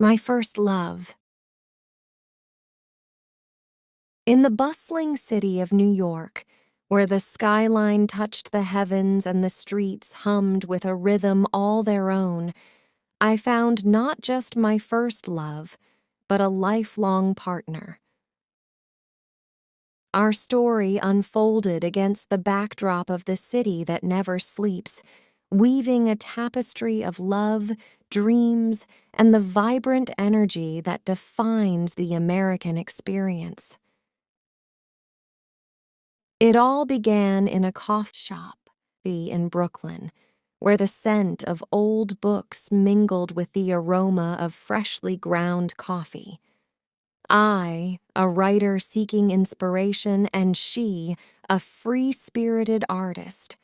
My first love. In the bustling city of New York, where the skyline touched the heavens and the streets hummed with a rhythm all their own, I found not just my first love, but a lifelong partner. Our story unfolded against the backdrop of the city that never sleeps, weaving a tapestry of love, dreams, and the vibrant energy that defines the American experience. It all began in a coffee shop in Brooklyn, where the scent of old books mingled with the aroma of freshly ground coffee. I, a writer seeking inspiration, and she, a free-spirited artist.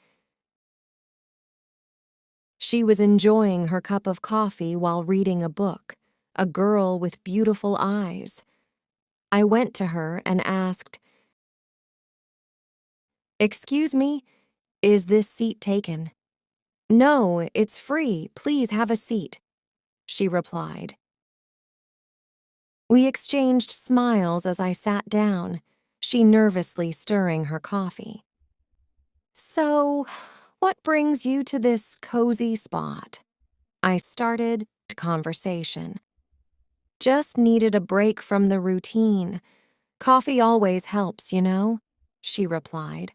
She was enjoying her cup of coffee while reading a book, a girl with beautiful eyes. I went to her and asked, "Excuse me, is this seat taken?" "No, it's free. Please have a seat," she replied. We exchanged smiles as I sat down, she nervously stirring her coffee. "So, what brings you to this cozy spot?" I started conversation. "Just needed a break from the routine. Coffee always helps, you know," she replied.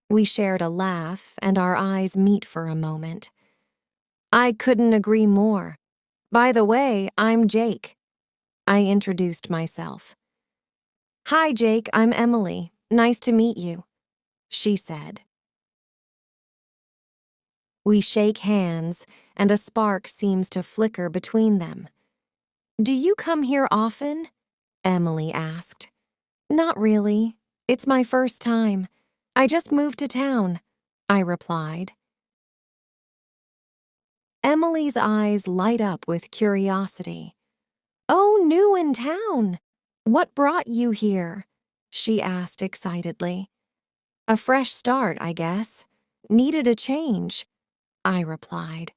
We shared a laugh, and our eyes meet for a moment. I couldn't agree more. "By the way, I'm Jake." I introduced myself. "Hi, Jake, I'm Emily. Nice to meet you," she said. We shake hands, and a spark seems to flicker between them. "Do you come here often?" Emily asked. "Not really. It's my first time. I just moved to town," I replied. Emily's eyes light up with curiosity. "Oh, new in town. What brought you here?" she asked excitedly. "A fresh start, I guess. Needed a change," I replied.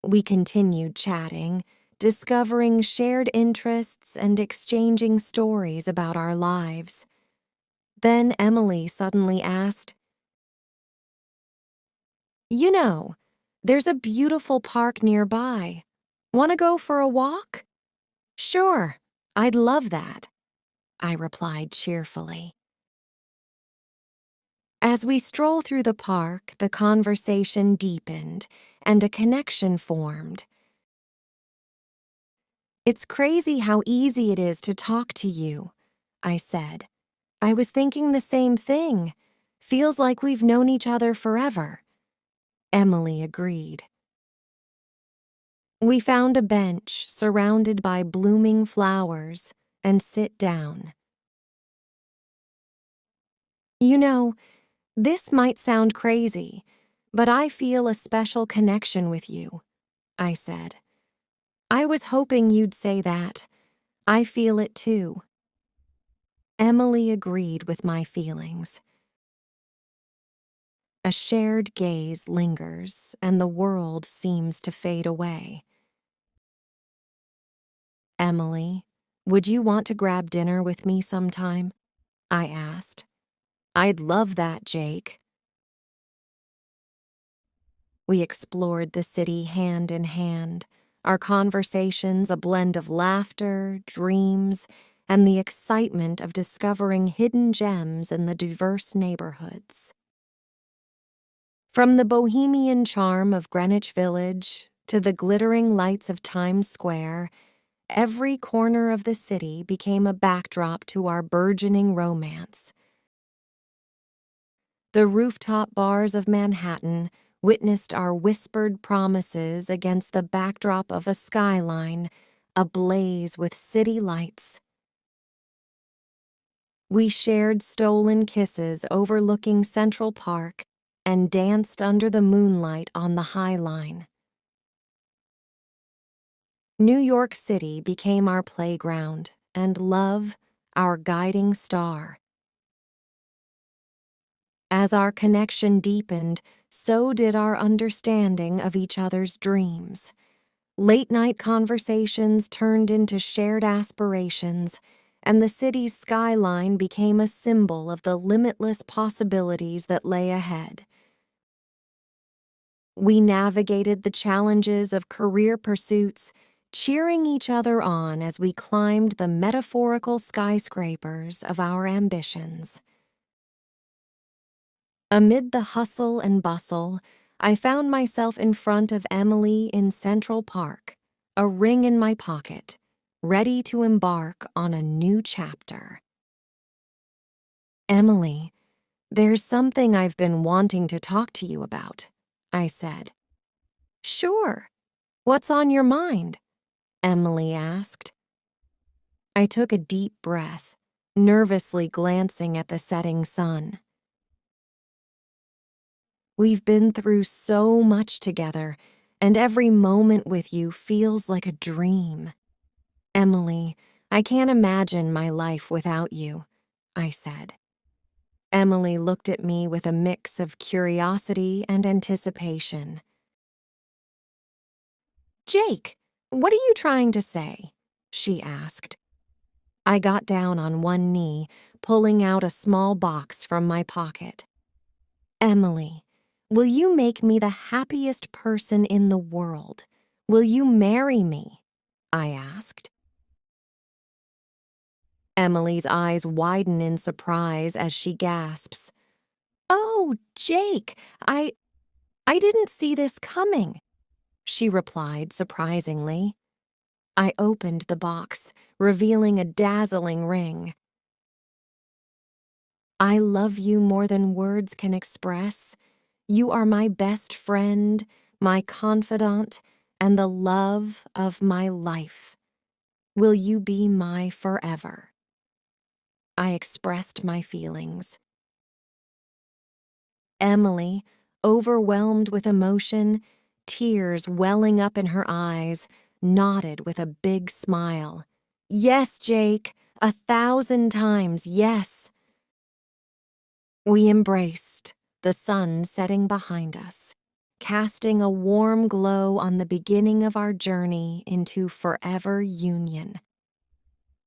We continued chatting, discovering shared interests and exchanging stories about our lives. Then Emily suddenly asked, "You know, there's a beautiful park nearby. Want to go for a walk?" "Sure, I'd love that," I replied cheerfully. As we stroll through the park, the conversation deepened and a connection formed. "It's crazy how easy it is to talk to you," I said. "I was thinking the same thing. Feels like we've known each other forever." Emily agreed. We found a bench surrounded by blooming flowers and sit down. "You know, this might sound crazy, but I feel a special connection with you," I said. "I was hoping you'd say that. I feel it too." Emily agreed with my feelings. A shared gaze lingers, and the world seems to fade away. "Emily, would you want to grab dinner with me sometime?" I asked. "I'd love that, Jake." We explored the city hand in hand, our conversations a blend of laughter, dreams, and the excitement of discovering hidden gems in the diverse neighborhoods. From the bohemian charm of Greenwich Village to the glittering lights of Times Square, every corner of the city became a backdrop to our burgeoning romance. The rooftop bars of Manhattan witnessed our whispered promises against the backdrop of a skyline ablaze with city lights. We shared stolen kisses overlooking Central Park and danced under the moonlight on the High Line. New York City became our playground, and love our guiding star. As our connection deepened, so did our understanding of each other's dreams. Late-night conversations turned into shared aspirations, and the city's skyline became a symbol of the limitless possibilities that lay ahead. We navigated the challenges of career pursuits, cheering each other on as we climbed the metaphorical skyscrapers of our ambitions. Amid the hustle and bustle, I found myself in front of Emily in Central Park, a ring in my pocket, ready to embark on a new chapter. "Emily, there's something I've been wanting to talk to you about," I said. "Sure. What's on your mind?" Emily asked. I took a deep breath, nervously glancing at the setting sun. "We've been through so much together, and every moment with you feels like a dream. Emily, I can't imagine my life without you," I said. Emily looked at me with a mix of curiosity and anticipation. "Jake, what are you trying to say?" she asked. I got down on one knee, pulling out a small box from my pocket. "Emily, will you make me the happiest person in the world? Will you marry me?" I asked. Emily's eyes widen in surprise as she gasps. "Oh, Jake, I didn't see this coming," she replied surprisingly. I opened the box, revealing a dazzling ring. "I love you more than words can express. You are my best friend, my confidant, and the love of my life. Will you be my forever?" I expressed my feelings. Emily, overwhelmed with emotion, tears welling up in her eyes, nodded with a big smile. "Yes, Jake, 1,000 times yes." We embraced, the sun setting behind us, casting a warm glow on the beginning of our journey into forever union.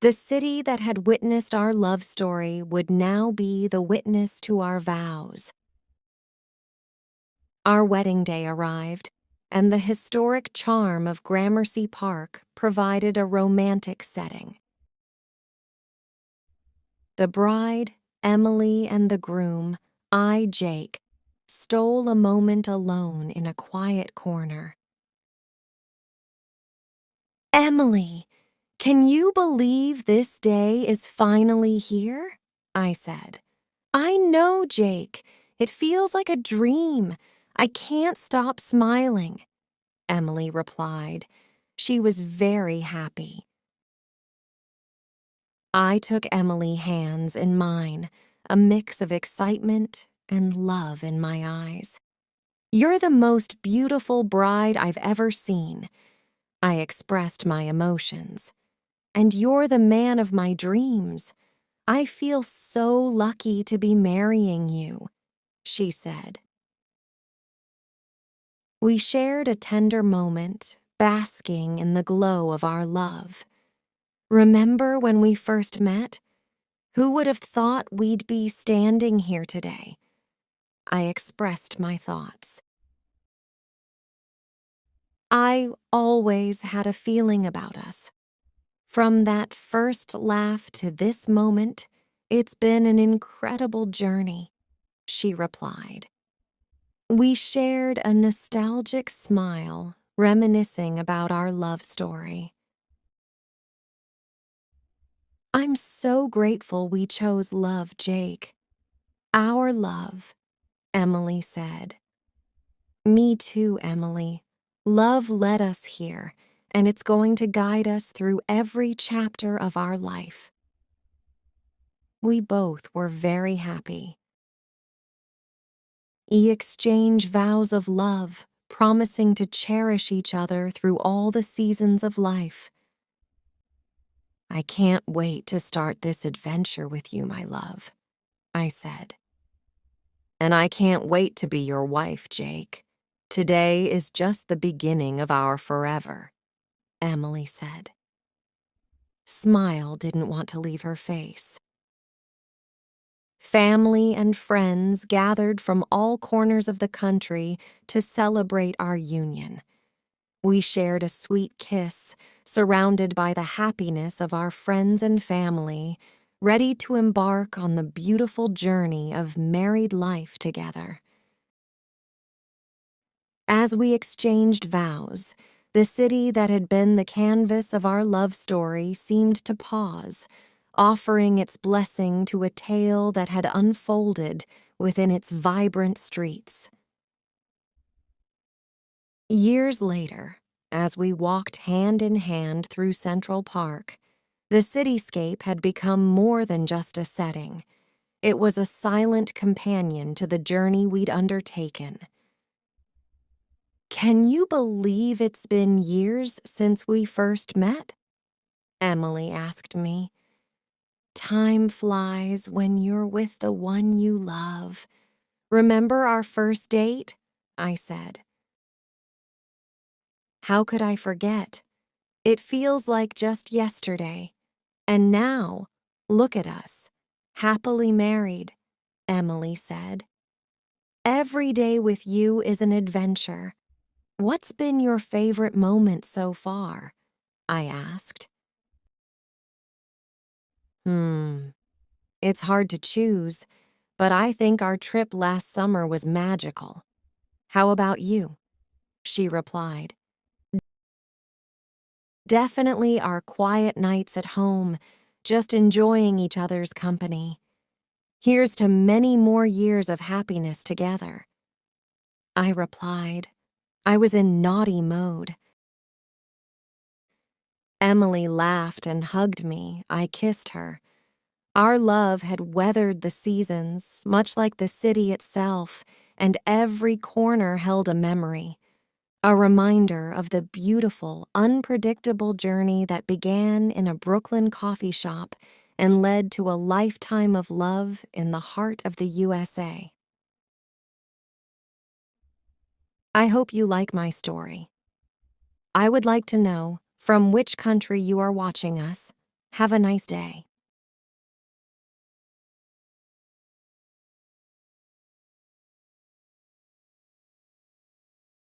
The city that had witnessed our love story would now be the witness to our vows. Our wedding day arrived, and the historic charm of Gramercy Park provided a romantic setting. The bride, Emily, and the groom, I, Jake, stole a moment alone in a quiet corner. "Emily, can you believe this day is finally here?" I said. "I know, Jake. It feels like a dream. I can't stop smiling," Emily replied. She was very happy. I took Emily's hands in mine, a mix of excitement and love in my eyes. "You're the most beautiful bride I've ever seen," I expressed my emotions. "And you're the man of my dreams. I feel so lucky to be marrying you," she said. We shared a tender moment, basking in the glow of our love. "Remember when we first met? Who would have thought we'd be standing here today?" I expressed my thoughts. I always had a feeling about us. From that first laugh to this moment, it's been an incredible journey, she replied. We shared a nostalgic smile, reminiscing about our love story. "I'm so grateful we chose love, Jake. Our love," Emily said. "Me too, Emily. Love led us here, and it's going to guide us through every chapter of our life." We both were very happy. We exchanged vows of love, promising to cherish each other through all the seasons of life. "I can't wait to start this adventure with you, my love," I said. And I can't wait to be your wife, Jake. Today is just the beginning of our forever, Emily said. Smile didn't want to leave her face. Family and friends gathered from all corners of the country to celebrate our union. We shared a sweet kiss, surrounded by the happiness of our friends and family, ready to embark on the beautiful journey of married life together. As we exchanged vows, the city that had been the canvas of our love story seemed to pause, offering its blessing to a tale that had unfolded within its vibrant streets. Years later, as we walked hand in hand through Central Park, the cityscape had become more than just a setting. It was a silent companion to the journey we'd undertaken. Can you believe it's been years since we first met? Emily asked me. Time flies when you're with the one you love. Remember our first date? I said. How could I forget? It feels like just yesterday. And now, look at us, happily married, Emily said. Every day with you is an adventure. What's been your favorite moment so far? I asked. It's hard to choose, but I think our trip last summer was magical. How about you? She replied. Definitely our quiet nights at home, just enjoying each other's company. Here's to many more years of happiness together. I replied. I was in naughty mode. Emily laughed and hugged me. I kissed her. Our love had weathered the seasons, much like the city itself, and every corner held a memory, a reminder of the beautiful, unpredictable journey that began in a Brooklyn coffee shop and led to a lifetime of love in the heart of the USA. I hope you like my story. I would like to know from which country you are watching us. Have a nice day.